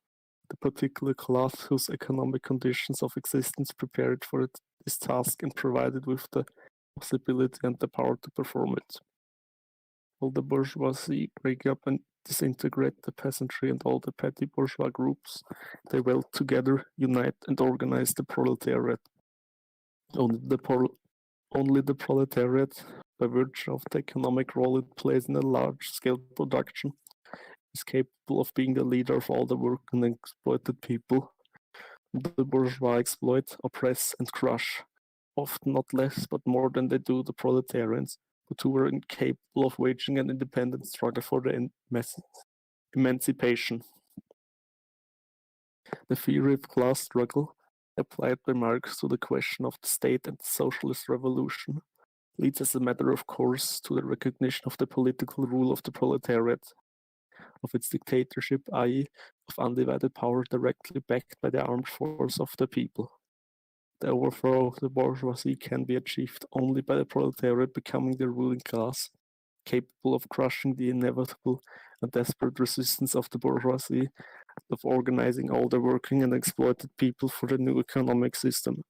the particular class whose economic conditions of existence prepared for this task and provided with the possibility and the power to perform it. All the bourgeoisie break up and disintegrate the peasantry and all the petty bourgeois groups. They weld together, unite, and organize the proletariat. Only the proletariat, by virtue of the economic role it plays in a large-scale production, is capable of being the leader of all the working and exploited people. The bourgeois exploit, oppress, and crush, often not less but more than they do the proletarians, but who were incapable of waging an independent struggle for their emancipation. The theory of class struggle, applied by Marx to the question of the state and the socialist revolution, leads as a matter of course to the recognition of the political rule of the proletariat, of its dictatorship, i.e., of undivided power directly backed by the armed force of the people. The overthrow of the bourgeoisie can be achieved only by the proletariat becoming the ruling class, capable of crushing the inevitable and desperate resistance of the bourgeoisie, of organizing all the working and exploited people for the new economic system.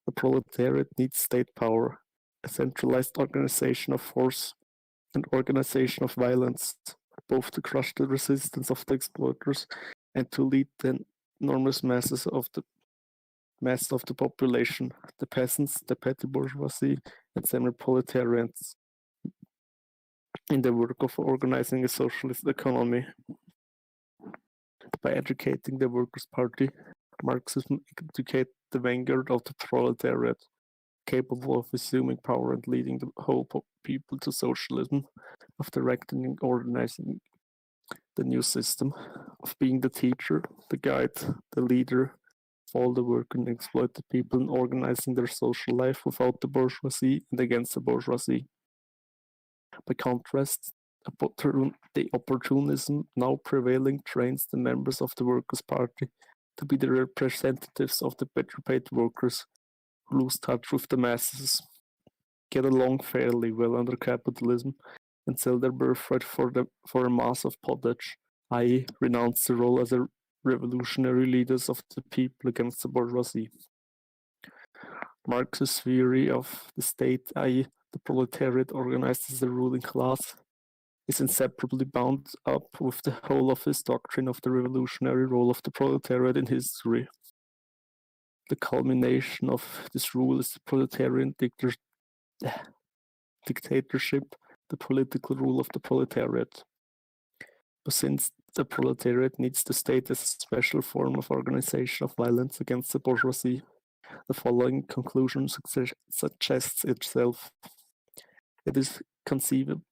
The proletariat needs state power, a centralized organization of force and organization of violence, both to crush the resistance of the exploiters and to lead the enormous masses of the population, the peasants, the petty bourgeoisie, and semi-proletarians, in the work of organizing a socialist economy. By educating the Workers' Party, Marxism educated the vanguard of the proletariat, capable of assuming power and leading the whole people to socialism, of directing and organizing the new system, of being the teacher, the guide, the leader, all the working and exploited people in organizing their social life without the bourgeoisie and against the bourgeoisie. By contrast, the opportunism now prevailing trains the members of the Workers' Party to be the representatives of the better paid workers who lose touch with the masses, get along fairly well under capitalism, and sell their birthright for a mass of pottage, i.e., renounce the role as a revolutionary leaders of the people against the bourgeoisie. Marx's theory of the state, i.e., the proletariat organized as a ruling class, is inseparably bound up with the whole of his doctrine of the revolutionary role of the proletariat in history. The culmination of this rule is the proletarian dictatorship, the political rule of the proletariat. But since the proletariat needs the state as a special form of organization of violence against the bourgeoisie, the following conclusion suggests itself. It is conceivable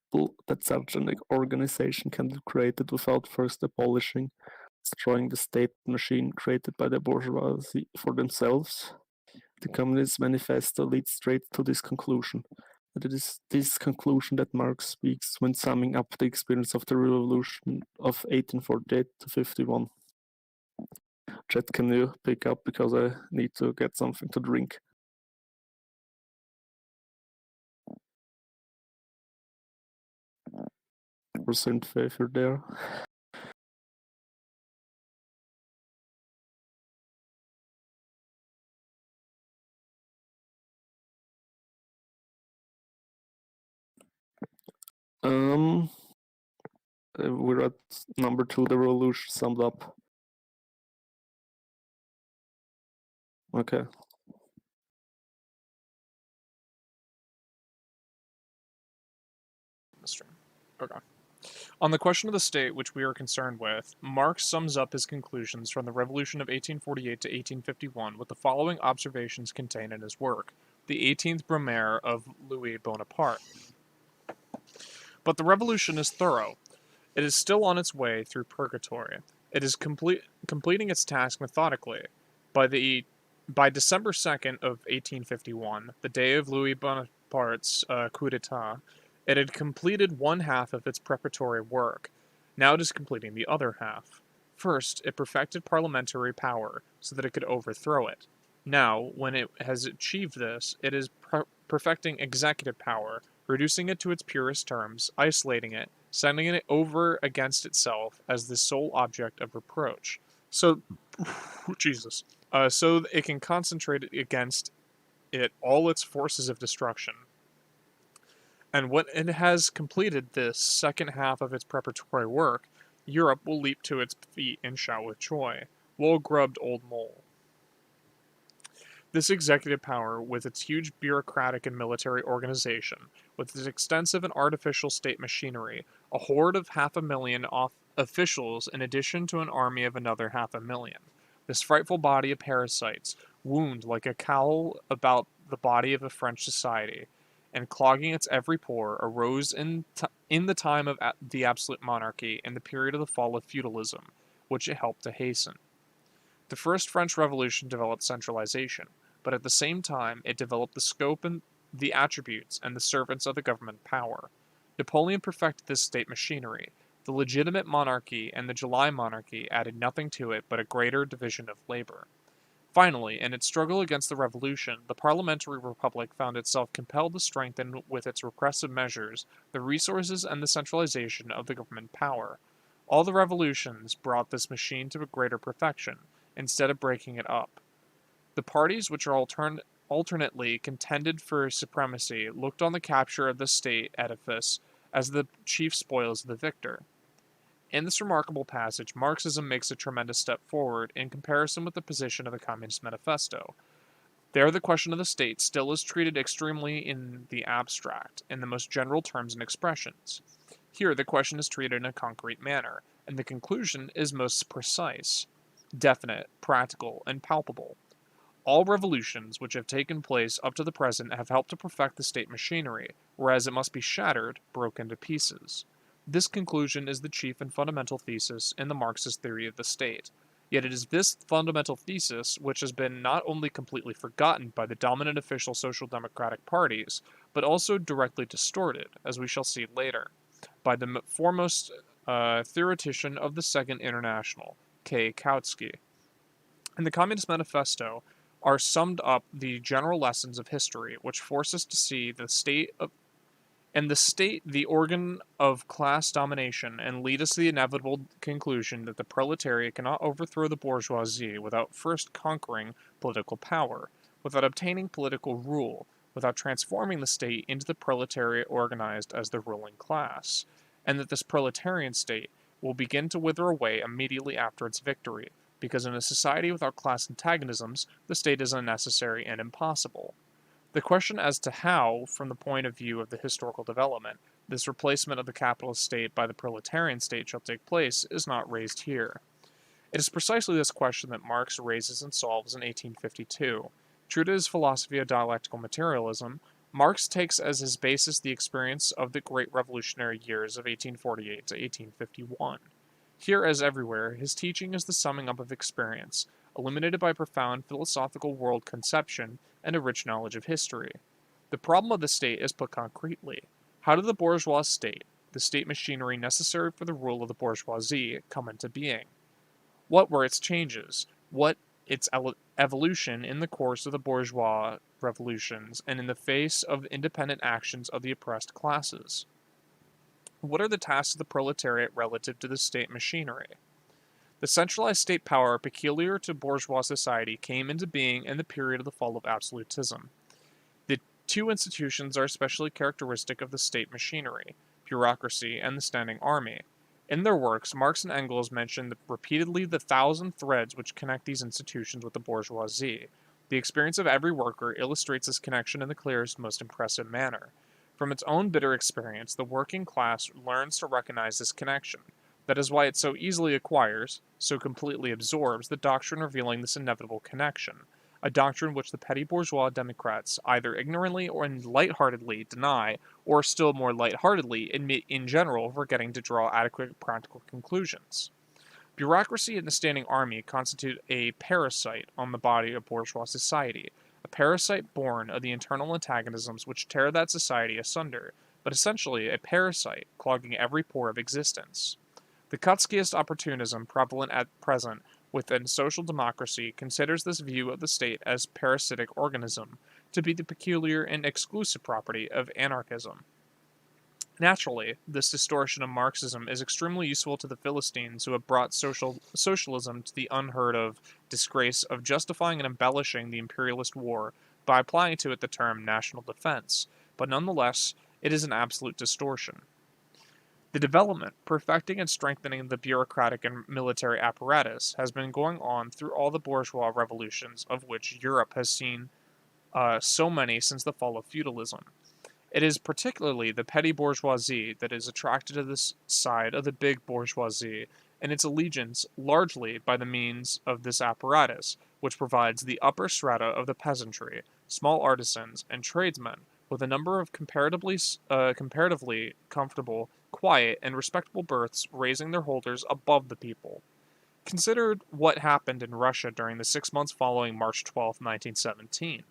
that such an organization can be created without first abolishing, destroying the state machine created by the bourgeoisie for themselves. The Communist Manifesto leads straight to this conclusion. And it is this conclusion that Marx speaks when summing up the experience of the revolution of 1848 to 51. Chet, can you pick up because I need to get something to drink? Or Synthwave, if you're there. We're at number 2, the revolution summed up. Okay. Okay. On the question of the state which we are concerned with, Marx sums up his conclusions from the Revolution of 1848 to 1851 with the following observations contained in his work, the 18th Brumaire of Louis Bonaparte. But the revolution is thorough. It is still on its way through purgatory. It is completing its task methodically. By December 2nd of 1851, the day of Louis Bonaparte's coup d'état, it had completed one half of its preparatory work. Now it is completing the other half. First, it perfected parliamentary power so that it could overthrow it. Now, when it has achieved this, it is perfecting executive power, reducing it to its purest terms, isolating it, sending it over against itself as the sole object of reproach. So it can concentrate against it all its forces of destruction. And when it has completed this second half of its preparatory work, Europe will leap to its feet and shout with joy. Woe grubbed old mole. This executive power, with its huge bureaucratic and military organization, with its extensive and artificial state machinery, a horde of 500,000 officials in addition to an army of another 500,000. This frightful body of parasites wound like a cowl about the body of a French society, and clogging its every pore, arose in the time of the absolute monarchy and the period of the fall of feudalism, which it helped to hasten. The first French Revolution developed centralization, but at the same time it developed the scope and the attributes and the servants of the government power. Napoleon perfected this state machinery. The legitimate monarchy and the July monarchy added nothing to it but a greater division of labor. Finally, in its struggle against the revolution, the parliamentary republic found itself compelled to strengthen with its repressive measures the resources and the centralization of the government power. All the revolutions brought this machine to a greater perfection, instead of breaking it up. The parties which are alternately contended for supremacy looked on the capture of the state edifice as the chief spoils of the victor. In this remarkable passage, Marxism makes a tremendous step forward in comparison with the position of the Communist Manifesto. There, the question of the state still is treated extremely in the abstract, in the most general terms and expressions. Here, the question is treated in a concrete manner, and the conclusion is most precise, definite, practical, and palpable. All revolutions which have taken place up to the present have helped to perfect the state machinery, whereas it must be shattered, broken to pieces. This conclusion is the chief and fundamental thesis in the Marxist theory of the state. Yet it is this fundamental thesis which has been not only completely forgotten by the dominant official social democratic parties, but also directly distorted, as we shall see later, by the foremost theoretician of the Second International, K. Kautsky. In the Communist Manifesto are summed up the general lessons of history, which force us to see the state the organ of class domination, and lead us to the inevitable conclusion that the proletariat cannot overthrow the bourgeoisie without first conquering political power, without obtaining political rule, without transforming the state into the proletariat organized as the ruling class, and that this proletarian state will begin to wither away immediately after its victory, because in a society without class antagonisms, the state is unnecessary and impossible. The question as to how, from the point of view of the historical development, this replacement of the capitalist state by the proletarian state shall take place is not raised here. It is precisely this question that Marx raises and solves in 1852. True to his philosophy of dialectical materialism, Marx takes as his basis the experience of the great revolutionary years of 1848 to 1851. Here, as everywhere, his teaching is the summing up of experience, illuminated by profound philosophical world conception and a rich knowledge of history. The problem of the state is put concretely. How did the bourgeois state, the state machinery necessary for the rule of the bourgeoisie, come into being? What were its changes? What its evolution in the course of the bourgeois revolutions and in the face of the independent actions of the oppressed classes? What are the tasks of the proletariat relative to the state machinery? The centralized state power peculiar to bourgeois society came into being in the period of the fall of absolutism. The two institutions are especially characteristic of the state machinery, bureaucracy and the standing army. In their works, Marx and Engels mention repeatedly the 1,000 threads which connect these institutions with the bourgeoisie. The experience of every worker illustrates this connection in the clearest, most impressive manner. From its own bitter experience, the working class learns to recognize this connection. That is why it so easily acquires, so completely absorbs, the doctrine revealing this inevitable connection, a doctrine which the petty bourgeois democrats either ignorantly or lightheartedly deny, or still more lightheartedly admit in general, forgetting to draw adequate practical conclusions. Bureaucracy and the standing army constitute a parasite on the body of bourgeois society, a parasite born of the internal antagonisms which tear that society asunder, but essentially a parasite clogging every pore of existence. The Kautskyist opportunism prevalent at present within social democracy considers this view of the state as parasitic organism to be the peculiar and exclusive property of anarchism. Naturally, this distortion of Marxism is extremely useful to the Philistines who have brought socialism to the unheard of disgrace of justifying and embellishing the imperialist war by applying to it the term national defense, but nonetheless, It is an absolute distortion. The development, perfecting and strengthening the bureaucratic and military apparatus has been going on through all the bourgeois revolutions of which Europe has seen so many since the fall of feudalism. It is particularly the petty bourgeoisie that is attracted to this side of the big bourgeoisie, and its allegiance largely by the means of this apparatus, which provides the upper strata of the peasantry, small artisans, and tradesmen with a number of comparatively comfortable, quiet, and respectable berths, raising their holders above the people. Consider what happened in Russia during the 6 months following March 12, 1917.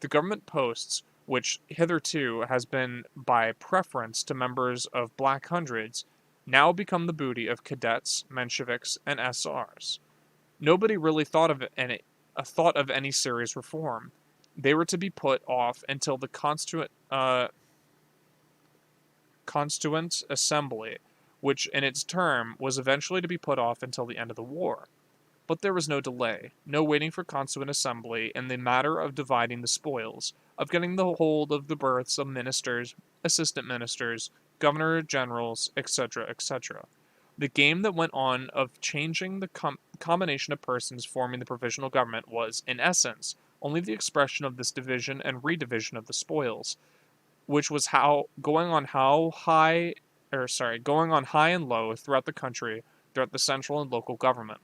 The government posts, which hitherto has been by preference to members of Black Hundreds, now become the booty of cadets, Mensheviks, and SRs. Nobody really thought of any serious reform. They were to be put off until the Constituent Assembly, which in its term was eventually to be put off until the end of the war. But there was no delay, no waiting for Constituent Assembly in the matter of dividing the spoils, of getting the hold of the berths of ministers, assistant ministers, governor-generals, etc., etc. The game that went on of changing the combination of persons forming the provisional government was, in essence, only the expression of this division and redivision of the spoils, which was going on high and low throughout the country, throughout the central and local government.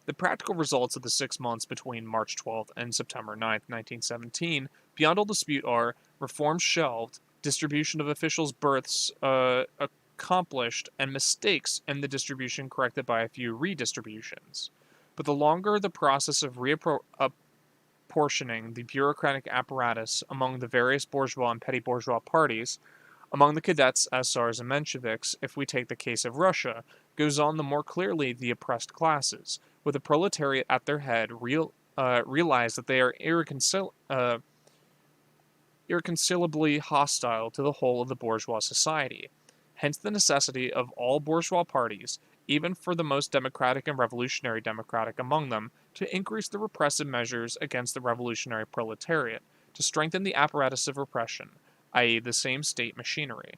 The practical results of the 6 months between March 12th and September 9th, 1917, beyond all dispute are reforms shelved, distribution of officials' berths accomplished, and mistakes in the distribution corrected by a few redistributions. But the longer the process of reapportioning the bureaucratic apparatus among the various bourgeois and petty bourgeois parties, among the cadets, SRs, and Mensheviks, if we take the case of Russia, goes on, the more clearly the oppressed classes, with the proletariat at their head, realize that they are irreconcilably hostile to the whole of the bourgeois society. Hence the necessity of all bourgeois parties, even for the most democratic and revolutionary democratic among them, to increase the repressive measures against the revolutionary proletariat, to strengthen the apparatus of repression, i.e. the same state machinery.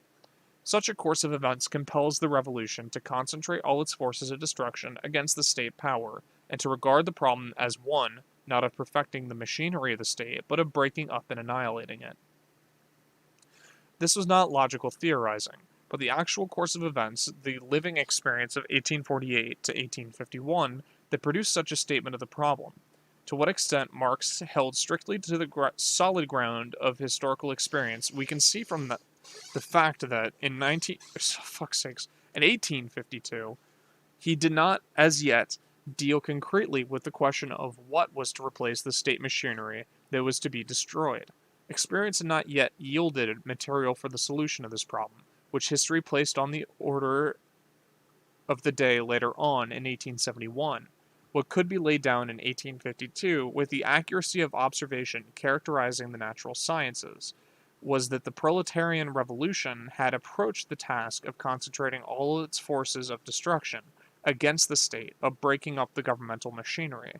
Such a course of events compels the revolution to concentrate all its forces of destruction against the state power, and to regard the problem as one, not of perfecting the machinery of the state, but of breaking up and annihilating it. This was not logical theorizing, but the actual course of events, the living experience of 1848 to 1851, that produced such a statement of the problem. To what extent Marx held strictly to the solid ground of historical experience, we can see from the fact that in 1852, he did not, as yet, deal concretely with the question of what was to replace the state machinery that was to be destroyed. Experience had not yet yielded material for the solution of this problem, which history placed on the order of the day later on in 1871. What could be laid down in 1852 with the accuracy of observation characterizing the natural sciences was that the proletarian revolution had approached the task of concentrating all its forces of destruction against the state, of breaking up the governmental machinery.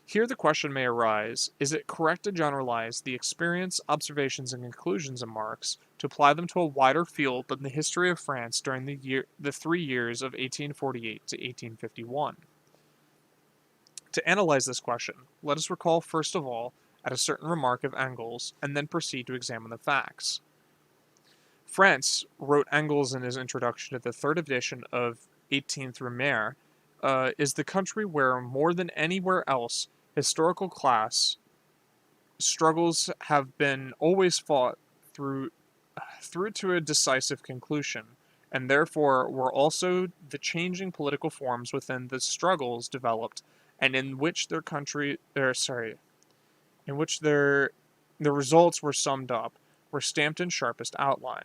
Here the question may arise, is it correct to generalize the experience, observations, and conclusions of Marx to apply them to a wider field than the history of France during the 3 years of 1848 to 1851? To analyze this question, let us recall first of all at a certain remark of Engels, and then proceed to examine the facts. France, wrote Engels in his introduction to the third edition of 18th Brumaire, is the country where, more than anywhere else, historical class struggles have been always fought through to a decisive conclusion, and therefore were also the changing political forms within the struggles developed, and in which the results were summed up, were stamped in sharpest outline.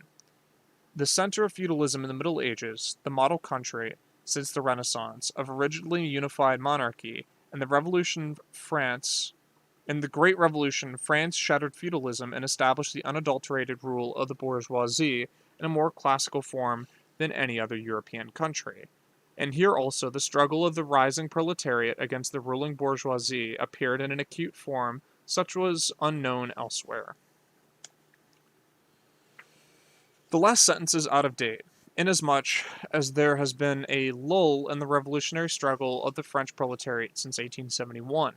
The center of feudalism in the Middle Ages, the model country, since the Renaissance, of a rigidly unified monarchy, and the Great Revolution, France shattered feudalism and established the unadulterated rule of the bourgeoisie in a more classical form than any other European country. And here also the struggle of the rising proletariat against the ruling bourgeoisie appeared in an acute form such was unknown elsewhere. The last sentence is out of date, inasmuch as there has been a lull in the revolutionary struggle of the French proletariat since 1871,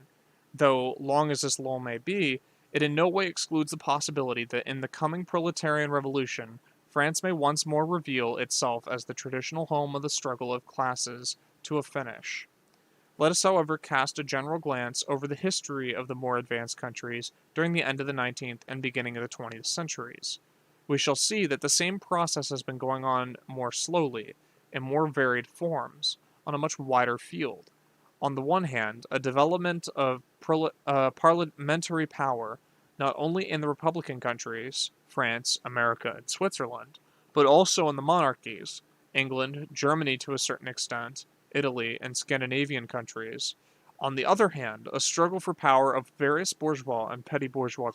though, long as this lull may be, it in no way excludes the possibility that in the coming proletarian revolution, France may once more reveal itself as the traditional home of the struggle of classes to a finish. Let us, however, cast a general glance over the history of the more advanced countries during the end of the 19th and beginning of the 20th centuries. We shall see that the same process has been going on more slowly, in more varied forms, on a much wider field. On the one hand, a development of parliamentary power, not only in the republican countries, France, America, and Switzerland, but also in the monarchies, England, Germany to a certain extent, Italy, and Scandinavian countries. On the other hand, a struggle for power of various bourgeois and petty bourgeois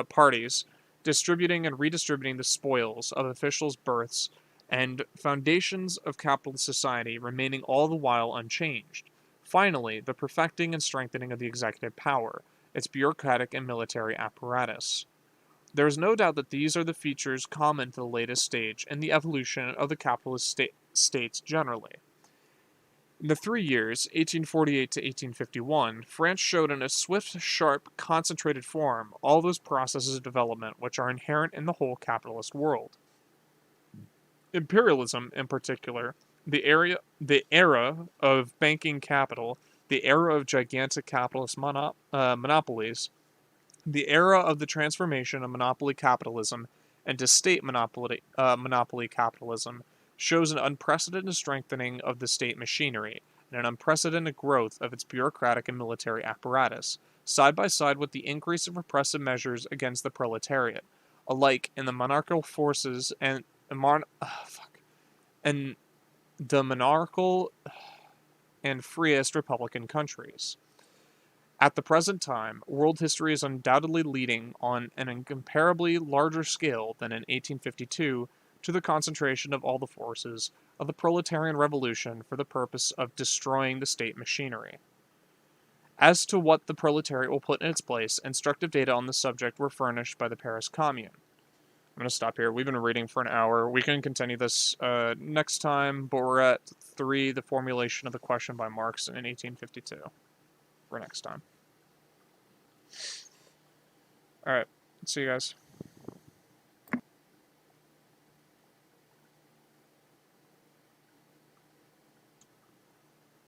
parties, distributing and redistributing the spoils of officials' berths and foundations of capitalist society remaining all the while unchanged. Finally, the perfecting and strengthening of the executive power, its bureaucratic and military apparatus. There is no doubt that these are the features common to the latest stage in the evolution of the capitalist states generally. In the 3 years, 1848 to 1851, France showed in a swift, sharp, concentrated form all those processes of development which are inherent in the whole capitalist world. Imperialism, in particular, the era of banking capital, the era of gigantic capitalist monopolies, the era of the transformation of monopoly capitalism into state monopoly capitalism, shows an unprecedented strengthening of the state machinery and an unprecedented growth of its bureaucratic and military apparatus, side by side with the increase of repressive measures against the proletariat, alike in the monarchical forces and the monarchical and freest republican countries. At the present time, world history is undoubtedly leading on an incomparably larger scale than in 1852 to the concentration of all the forces of the proletarian revolution for the purpose of destroying the state machinery. As to what the proletariat will put in its place, instructive data on the subject were furnished by the Paris Commune. I'm going to stop here. We've been reading for an hour. We can continue this next time, but we're at 3, the formulation of the question by Marx in 1852. For next time. Alright, see you guys.